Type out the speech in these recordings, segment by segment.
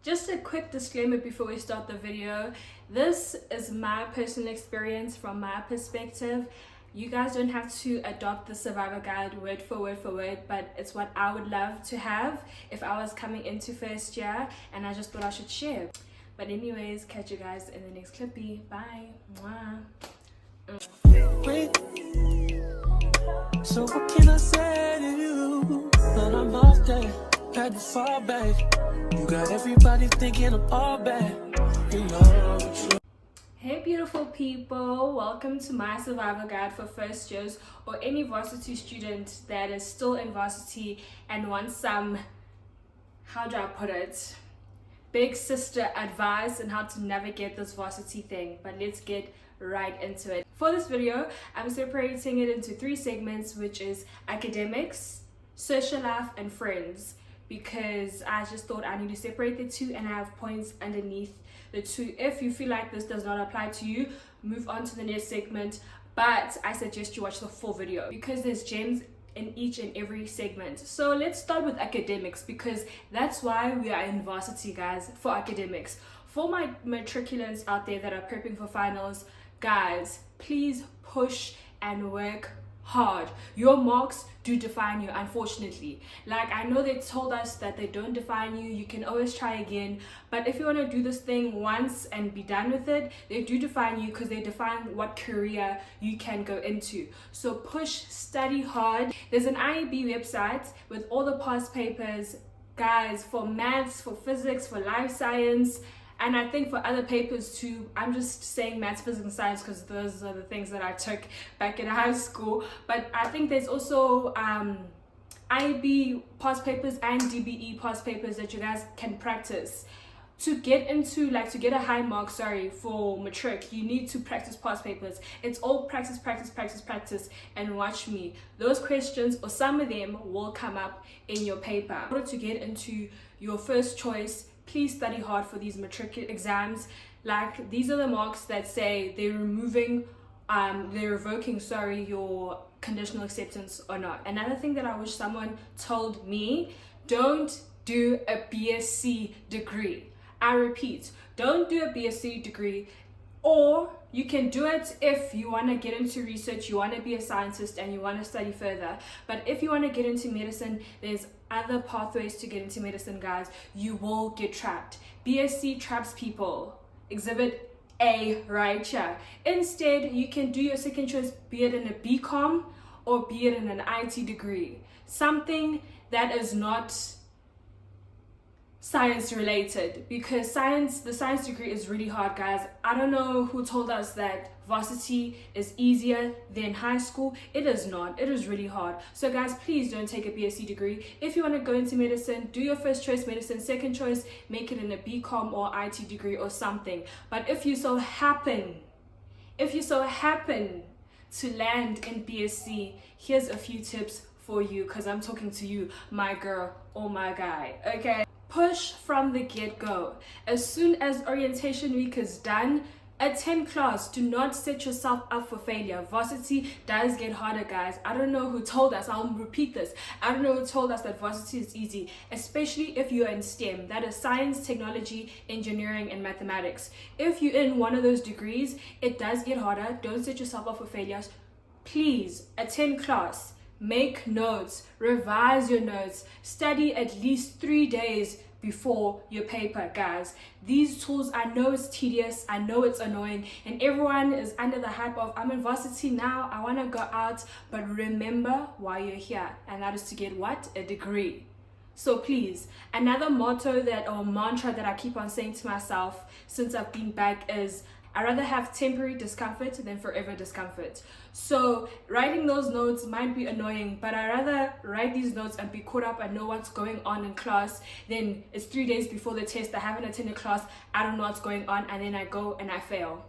Just a quick disclaimer before we start the video. This is my personal experience from my perspective. You guys don't have to adopt the survivor guide word for word, but it's what I would love to have if I was coming into first year, and I just thought I should share. But anyways, catch you guys in the next clippy. Bye. Mwah. So what can I say to you? But I'm off there, had to fall back. You got everybody thinking I'm all bad. Hey beautiful people, welcome to my survival guide for first years or any varsity student that is still in varsity and wants some, how do I put it, big sister advice on how to navigate this varsity thing. But let's get right into it. For this video, I'm separating it into 3 segments, which is academics, social life, and friends, because I just thought I need to separate the 2 and I have points underneath the 2. If you feel like this does not apply to you, move on to the next segment, but I suggest you watch the full video because there's gems in each and every segment. So let's start with academics, because that's why we are in varsity, guys, for academics. For my matriculants out there that are prepping for finals, guys, please push and work hard. Your marks do define you, unfortunately. Like, I know they told us that they don't define you, you can always try again, but if you want to do this thing once and be done with it, they do define you because they define what career you can go into. So push, study hard. There's an IEB website with all the past papers, guys, for maths, for physics, for life science, and I think for other papers too. I'm just saying maths, physics, and science because those are the things that I took back in high school. But I think there's also IB past papers and DBE past papers that you guys can practice. To get into, to get a high mark, for matric, you need to practice past papers. It's all practice, and watch me. Those questions, or some of them, will come up in your paper. In order to get into your first choice, please study hard for these matric exams. Like, these are the marks that say they're revoking your conditional acceptance or not. Another thing that I wish someone told me: don't do a BSc degree. I repeat, don't do a BSc degree, or you can do it if you want to get into research, you want to be a scientist and you want to study further. But if you want to get into medicine, there's other pathways to get into medicine, guys. You will get trapped. BSc traps people. Exhibit A right here. Instead, you can do your second choice, be it in a BCom or be it in an IT degree. Something that is not science related, because the science degree is really hard, guys. I don't know who told us that varsity is easier than high school. It is not. It is really hard. So guys, please don't take a BSc degree. If you want to go into medicine, do your first choice medicine, second choice make it in a BCom or IT degree or something. But if you so happen to land in BSc, here's a few tips for you, because I'm talking to you, my girl or my guy. Okay, push from the get-go. As soon as orientation week is done, attend class. Do not set yourself up for failure. Varsity does get harder, guys. I don't know who told us, I'll repeat this, I don't know who told us that varsity is easy, especially if you're in STEM. That is science, technology, engineering, and mathematics. If you're in one of those degrees, it does get harder. Don't set yourself up for failures. Please attend class, make notes, revise your notes, study at least 3 days before your paper, guys. These tools, I know it's tedious, I know it's annoying, and everyone is under the hype of, I'm in varsity now, I want to go out. But remember why you're here, and that is to get what? A degree. So please, another mantra that I keep on saying to myself since I've been back is, I'd rather have temporary discomfort than forever discomfort. So writing those notes might be annoying, but I'd rather write these notes and be caught up and know what's going on in class than it's 3 days before the test, I haven't attended class, I don't know what's going on, and then I go and I fail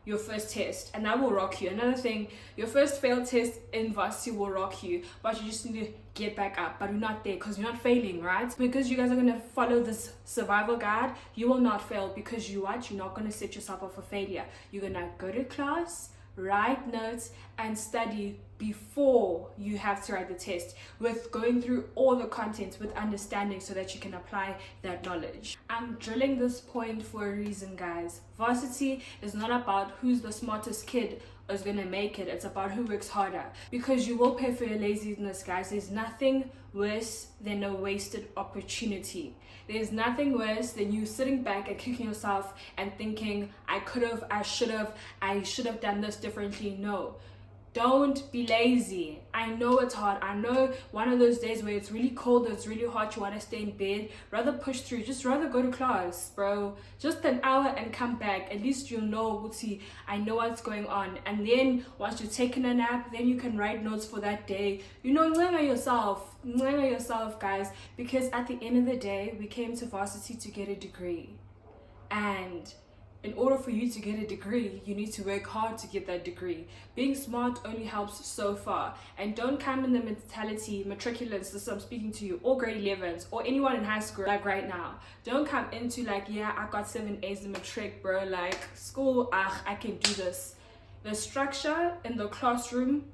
your first test, and that will rock you. Another thing, your first failed test in varsity will rock you, but you just need to get back up. But you're not there because you're not failing, right? Because you guys are going to follow this survival guide, you will not fail, because you're not going to set yourself up for failure. You're going to go to class, write notes and study before you have to write the test, with going through all the content with understanding so that you can apply that knowledge. I'm drilling this point for a reason, guys. Varsity is not about who's the smartest kid is gonna make it. It's about who works harder, because you will pay for your laziness, guys. There's nothing worse than a wasted opportunity. There's nothing worse than you sitting back and kicking yourself and thinking, I could have, I should have done this differently. No, don't be lazy. I know it's hard. I know one of those days where it's really cold, it's really hot, you want to stay in bed, rather push through, just rather go to class, bro. Just an hour and come back. At least you'll know, I know what's going on. And then once you've taken a nap, then you can write notes for that day. You know, nlenga yourself, guys, because at the end of the day, we came to varsity to get a degree. And in order for you to get a degree, you need to work hard to get that degree. Being smart only helps so far. And don't come in the mentality, matriculants, this I'm speaking to you, or grade 11s, or anyone in high school, like right now. Don't come into like, yeah, I got 7 A's in matric, bro. Like, school, I can do this. The structure in the classroom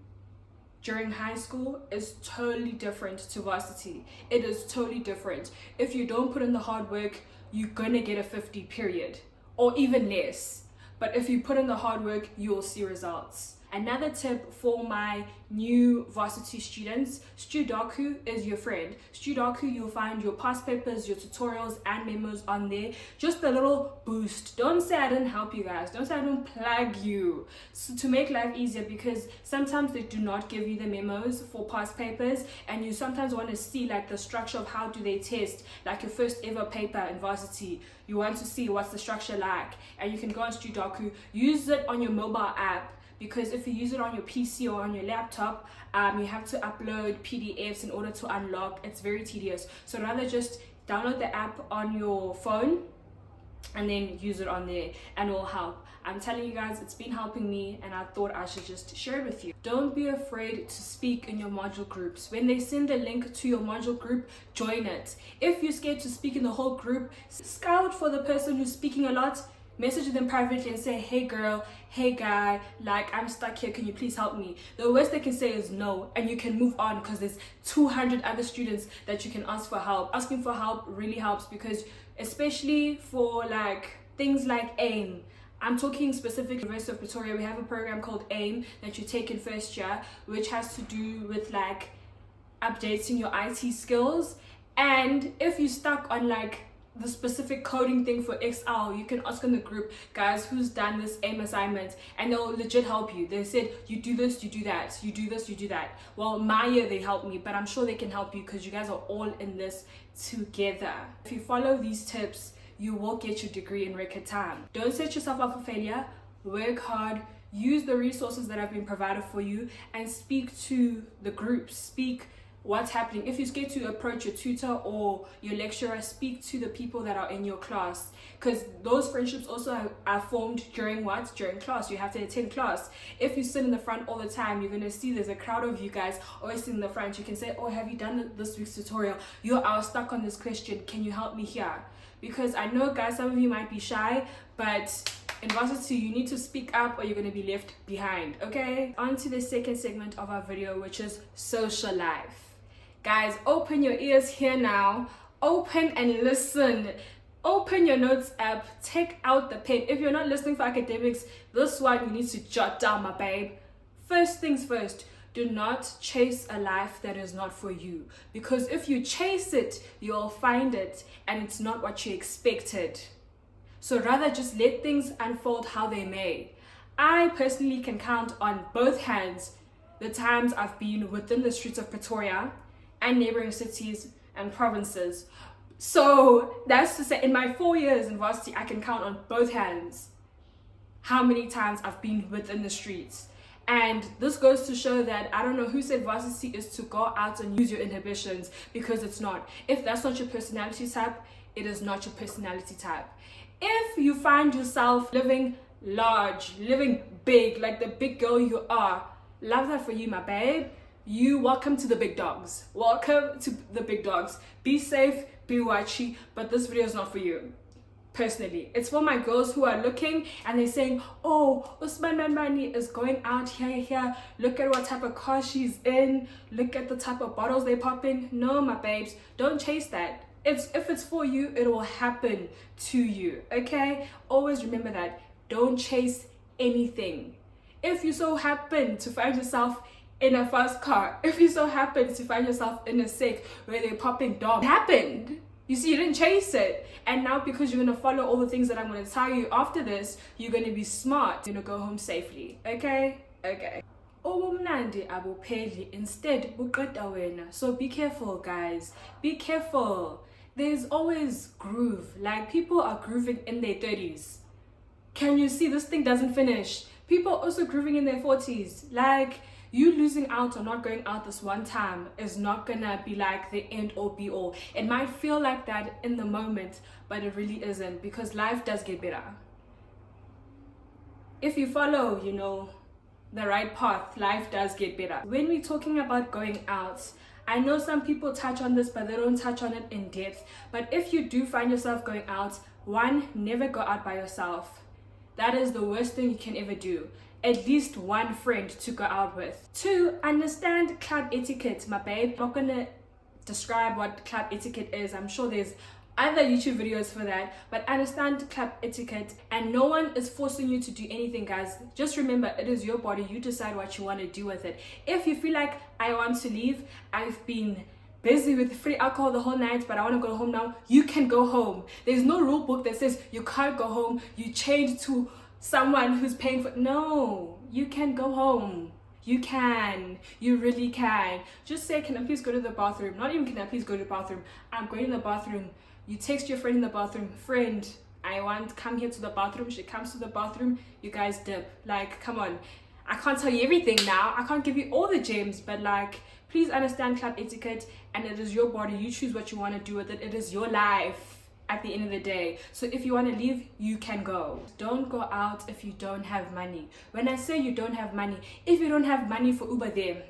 during high school is totally different to varsity. It is totally different. If you don't put in the hard work, you're gonna get a 50, period. Or even less. But if you put in the hard work, you will see results. Another tip for my new varsity students, Studoku is your friend. Studoku, you'll find your past papers, your tutorials and memos on there. Just a little boost. Don't say I didn't help you guys. Don't say I didn't plug you. So to make life easier, because sometimes they do not give you the memos for past papers, and you sometimes want to see like the structure of how do they test, like your first ever paper in varsity. You want to see what's the structure like, and you can go on Studoku, use it on your mobile app. Because if you use it on your PC or on your laptop, you have to upload PDFs in order to unlock. It's very tedious. So rather just download the app on your phone and then use it on there, and it will help. I'm telling you guys, it's been helping me, and I thought I should just share it with you. Don't be afraid to speak in your module groups. When they send a link to your module group, join it. If you're scared to speak in the whole group, scout for the person who's speaking a lot. Message them privately and say, hey girl, hey guy, like I'm stuck here, can you please help me? The worst they can say is no, and you can move on, because there's 200 other students that you can ask for help. Asking for help really helps, because especially for like things like AIM, I'm talking specifically University of Pretoria, we have a program called AIM that you take in first year, which has to do with like updating your IT skills. And if you're stuck on like the specific coding thing for XL, you can ask in the group, guys, who's done this AIM assignment, and they'll legit help you. They said, you do this, you do that, you do this, you do that. Well, my year they helped me, but I'm sure they can help you, because you guys are all in this together. If you follow these tips, you will get your degree in record time. Don't set yourself up for failure. Work hard. Use the resources that have been provided for you, and speak to the groups. Speak what's happening. If you're scared to approach your tutor or your lecturer, speak to the people that are in your class, because those friendships also are formed during class. You have to attend class. If you sit in the front all the time, you're going to see there's a crowd of you guys always sitting in the front. You can say, oh, have you done this week's tutorial? I was stuck on this question, can you help me here? Because I know, guys, some of you might be shy, but in varsity, you need to speak up or you're going to be left behind, okay? On to the second segment of our video, which is social life. Guys, open your ears here now. Open and listen. Open your notes app. Take out the pen. If you're not listening for academics, this one you need to jot down, my babe. First things first, do not chase a life that is not for you. Because if you chase it, you'll find it, and it's not what you expected. So rather just let things unfold how they may. I personally can count on both hands the times I've been within the streets of Pretoria and neighboring cities and provinces. So that's to say, in my 4 years in varsity, I can count on both hands how many times I've been within the streets. And this goes to show that I don't know who said varsity is to go out and use your inhibitions, because it's not. If that's not your personality type, it is not your personality type. If you find yourself living large, living big, like the big girl you are, love that for you, my babe. Welcome to the big dogs. Welcome to the big dogs. Be safe, be watchy, but this video is not for you. personally. It's for my girls who are looking and they're saying, oh, Usman Manmani is going out here. Look at what type of car she's in. Look at the type of bottles they pop in. No, my babes, don't chase that. If it's for you, it will happen to you, okay? Always remember that. Don't chase anything. If you so happen to find yourself in a fast car, if you so happen to find yourself in a sec where they're popping dog, it happened. You see, you didn't chase it. And now because you're going to follow all the things that I'm going to tell you after this, you're going to be smart. You're going to go home safely. Okay? Okay. Obumnandi abupheli, instead buqeda wena. So be careful, guys. Be careful. There's always groove. Like, people are grooving in their 30s. Can you see this thing doesn't finish? People are also grooving in their 40s. Like, you losing out or not going out this one time is not gonna be like the end or be all. It might feel like that in the moment, but it really isn't, because life does get better. If you follow, you know, the right path, life does get better. When we're talking about going out, I know some people touch on this, but they don't touch on it in depth. But if you do find yourself going out, one, never go out by yourself. That is the worst thing you can ever do. At least one friend to go out with. Two, understand club etiquette, my babe. I'm not gonna describe what club etiquette is. I'm sure there's other YouTube videos for that, but understand club etiquette, and no one is forcing you to do anything, guys. Just remember, it is your body. You decide what you want to do with it. If you feel like, I want to leave, I've been busy with free alcohol the whole night, but I want to go home now, you can go home. There's no rule book that says you can't go home. You change to someone who's paying for. No, you can go home. You can. You really can. Just say, can I please go to the bathroom? Not even can I please go to the bathroom. I'm going to the bathroom. You text your friend in the bathroom, friend, I want, come here to the bathroom. She comes to the bathroom, you guys dip. Like, come on. I can't tell you everything now. I can't give you all the gems, but like, please understand club etiquette, and it is your body. You choose what you want to do with it. It is your life at the end of the day. So if you want to leave, you can go. Don't go out if you don't have money. When I say you don't have money, if you don't have money for Uber there,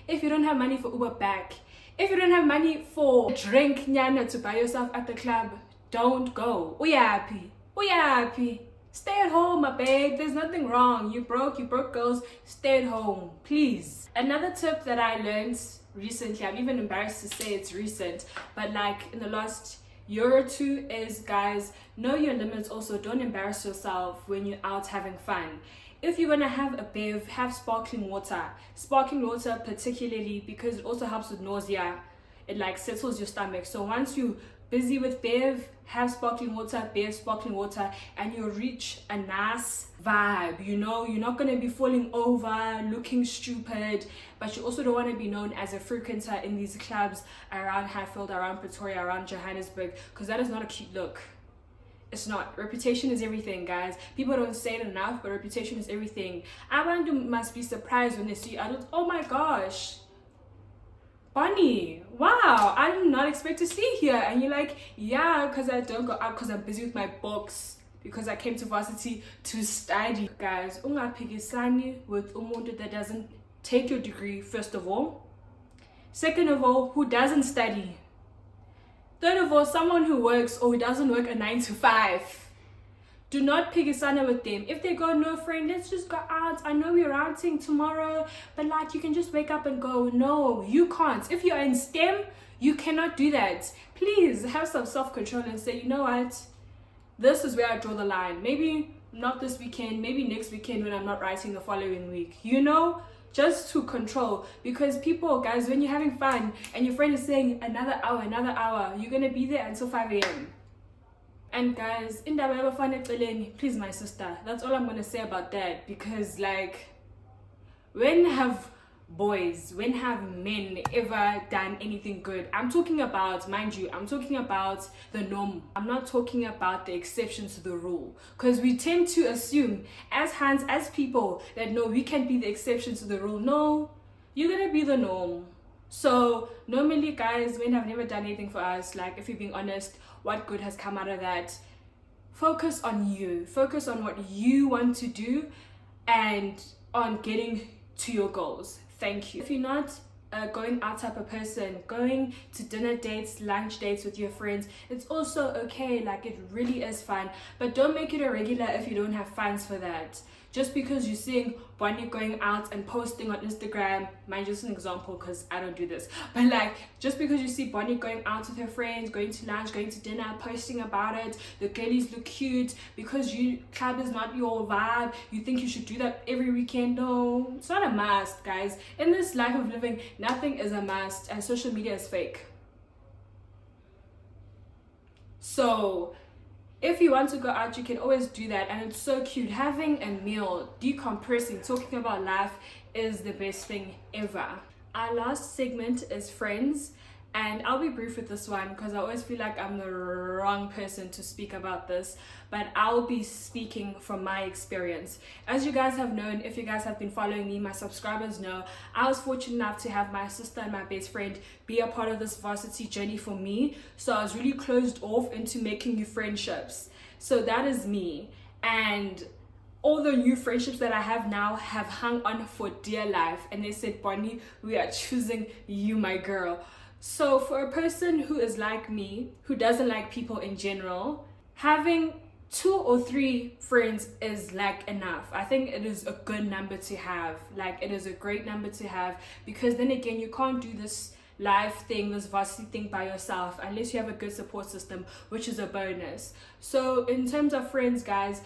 if you don't have money for Uber back, if you don't have money for drink nyana to buy yourself at the club, don't go. Uyapi. Stay at home, my babe. There's nothing wrong. You broke girls. Stay at home, please. Another tip that I learned recently, I'm even embarrassed to say it's recent, but like in the last year or two, is, guys, know your limits. Also, don't embarrass yourself when you're out having fun. If you're gonna have a bev, have sparkling water. Sparkling water particularly, because it also helps with nausea. It like settles your stomach. So once you're busy with bev, have sparkling water, bev, sparkling water, and you'll reach a nice vibe. You know, you're not gonna be falling over, looking stupid, but you also don't want to be known as a frequenter in these clubs around Highfield, around Pretoria, around Johannesburg, because that is not a cute look. It's not. Reputation is everything, guys. People don't say it enough, but reputation is everything. Abantu must be surprised when they see adults. Oh my gosh, Bonnie, wow, I did not expect to see here. And you're like, yeah, because I don't go out because I'm busy with my books, because I came to varsity to study. Guys, ungaphikisani with umuntu that doesn't take your degree, first of all. Second of all, who doesn't study. Third of all, someone who works or who doesn't work a 9 to 5. Do not pikisana with them. If they go, no friend, let's just go out. I know we're outing tomorrow, but like, you can just wake up and go. No, you can't. If you're in STEM, you cannot do that. Please have some self-control and say, you know what? This is where I draw the line. Maybe not this weekend, maybe next weekend when I'm not writing the following week. You know? Just to control, because people, guys, when you're having fun and your friend is saying another hour, you're gonna be there until 5 a.m. And guys, in the please, my sister, that's all I'm gonna say about that, because like, when have men ever done anything good? I'm talking about, mind you, I'm talking about the norm. I'm not talking about the exceptions to the rule, because we tend to assume as hands, as people, that no, we can be the exception to the rule. No, you're gonna be the norm. So normally, guys, men have never done anything for us. Like, if you're being honest, what good has come out of that? Focus on you. Focus on what you want to do and on getting to your goals. Thank you. If you're not going out type of person, going to dinner dates, lunch dates with your friends. It's also okay, like it really is fun, but don't make it a regular if you don't have funds for that. Just because you're seeing Bonnie going out and posting on Instagram, mind just an example because I don't do this, but like just because you see Bonnie going out with her friends, going to lunch, going to dinner, posting about it, the girlies look cute, because you club is not your vibe, you think you should do that every weekend. No, it's not a must, guys. In this life of living, nothing is a must, and social media is fake. So if you want to go out, you can always do that, and it's so cute. Having a meal, decompressing, talking about life is the best thing ever. Our last segment is friends, and I'll be brief with this one because I always feel like I'm the wrong person to speak about this, but I'll be speaking from my experience. As you guys have known, if you guys have been following me, my subscribers know, I was fortunate enough to have my sister and my best friend be a part of this varsity journey for me. So I was really closed off into making new friendships. So that is me. And all the new friendships that I have now have hung on for dear life. And they said, Bonnie, we are choosing you, my girl. So for a person who is like me, who doesn't like people in general, having 2 or 3 friends is like enough. I think it is a good number to have. Like, it is a great number to have, because then again, you can't do this life thing, this varsity thing by yourself unless you have a good support system, which is a bonus. So in terms of friends, guys,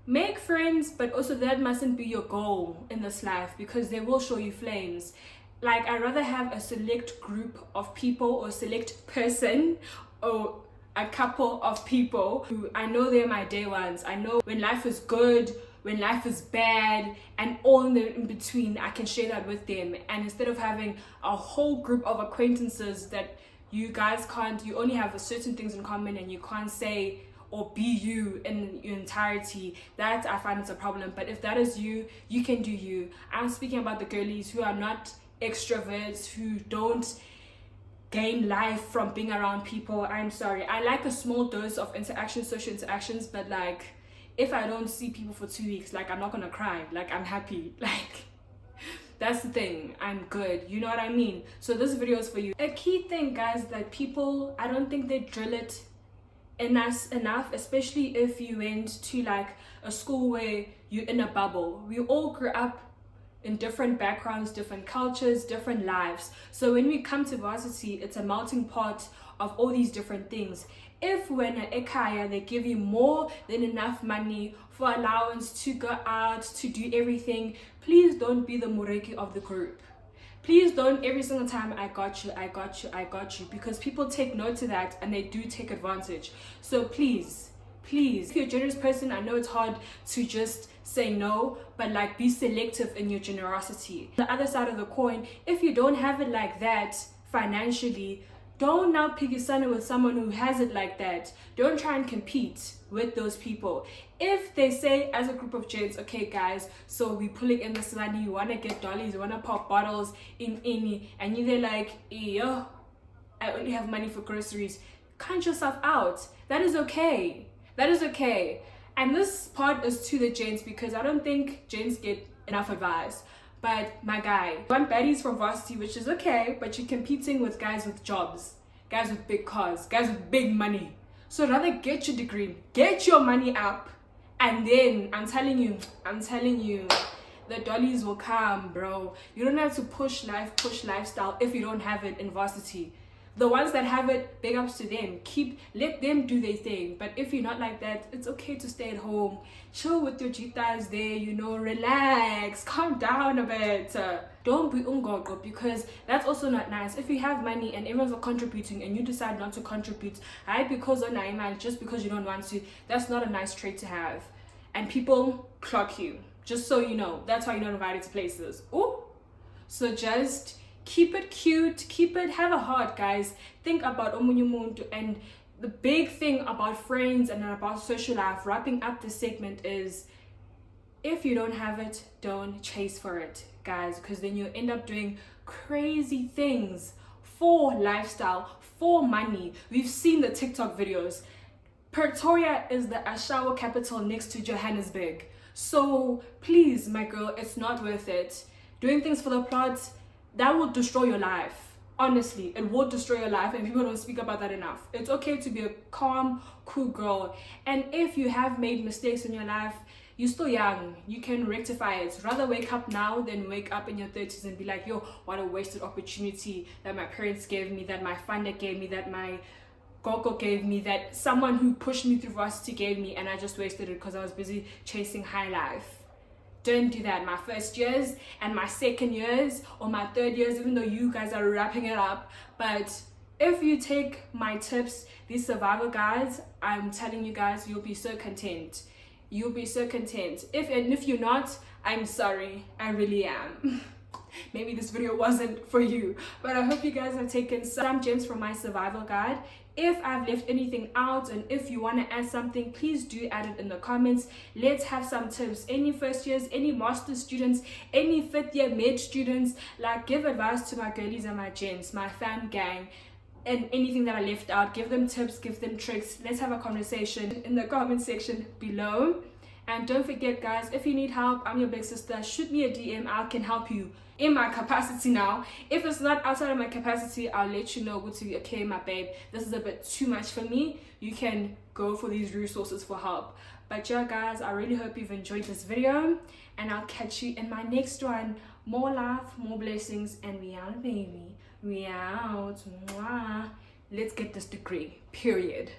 make friends, but also that mustn't be your goal in this life, because they will show you flames. Like, I'd rather have a select group of people or select person or a couple of people who I know they're my day ones. I know when life is good, when life is bad, and all in between, I can share that with them. And instead of having a whole group of acquaintances that you guys can't, you only have certain things in common and you can't say or be you in your entirety, that I find it's a problem. But if that is you, you can do you. I'm speaking about the girlies who are not extroverts, who don't gain life from being around people. I'm sorry, I like a small dose of interaction, social interactions, but like if I don't see people for 2 weeks, like I'm not gonna cry, like I'm happy, like that's the thing, I'm good, you know what I mean? So this video is for you. A key thing, guys, that people, I don't think they drill it in us enough, especially if you went to like a school where you're in a bubble. We all grew up in different backgrounds, different cultures, different lives. So when we come to varsity, it's a melting pot of all these different things. If when at Ekaya they give you more than enough money for allowance to go out, to do everything, please don't be the mureki of the group. Please don't every single time, I got you, I got you, I got you, because people take note to that and they do take advantage. So please, if you're a generous person, I know it's hard to just say no, but like be selective in your generosity. The other side of the coin, if you don't have it like that financially, don't now pick your son with someone who has it like that. Don't try and compete with those people. If they say as a group of gents, okay guys, so we pulling in this money, you want to get dollies, you want to pop bottles in any, and you're like, yo, I only have money for groceries, count yourself out. That is okay. That is okay. And this part is to the gents, because I don't think gents get enough advice. But my guy, you want baddies from varsity, which is okay, but you're competing with guys with jobs, guys with big cars, guys with big money. So rather get your degree, get your money up, and then I'm telling you, the dollies will come, bro. You don't have to push lifestyle if you don't have it in varsity. The ones that have it, big ups to them. Let them do their thing. But if you're not like that, it's okay to stay at home. Chill with your jitas there, you know, relax, calm down a bit. Don't be ungogo, because that's also not nice. If you have money and everyone's contributing and you decide not to contribute, because on Naiman, just because you don't want to, that's not a nice trait to have. And people clock you, just so you know. That's why you're not invited to places. Ooh. So just keep it cute, have a heart, guys. Think about omunye umuntu. And the big thing about friends and about social life, wrapping up this segment, is if you don't have it, don't chase for it, guys, because then you end up doing crazy things for lifestyle, for money. We've seen the TikTok videos. Pretoria is the Ashawo capital next to Johannesburg. So please, my girl, it's not worth it. Doing things for the plot, that will destroy your life. Honestly, it will destroy your life, and people don't speak about that enough. It's okay to be a calm, cool girl. And if you have made mistakes in your life, you're still young, you can rectify it. Rather wake up now than wake up in your 30s and be like, yo, what a wasted opportunity that my parents gave me, that my funder gave me, that my Gogo gave me, that someone who pushed me through varsity gave me, and I just wasted it because I was busy chasing high life. Don't do that. My first years and my second years or my third years, even though you guys are wrapping it up, but if you take my tips, these survival guides, I'm telling you guys, you'll be so content. You'll be so content. If you're not, I'm sorry. I really am. Maybe this video wasn't for you, but I hope you guys have taken some gems from my survival guide. If I've left anything out and if you want to add something, please do add it in the comments. Let's have some tips. Any first years, any master's students, any fifth year med students, like give advice to my girlies and my gents, my fam gang, and anything that I left out. Give them tips, give them tricks. Let's have a conversation in the comment section below. And don't forget guys, if you need help, I'm your big sister. Shoot me a DM, I can help you in my capacity now. If it's not outside of my capacity, I'll let you know. Okay, my babe, this is a bit too much for me. You can go for these resources for help. But yeah guys, I really hope you've enjoyed this video, and I'll catch you in my next one. More life, more blessings, and we out, baby. We out. Mwah. Let's get this degree, period.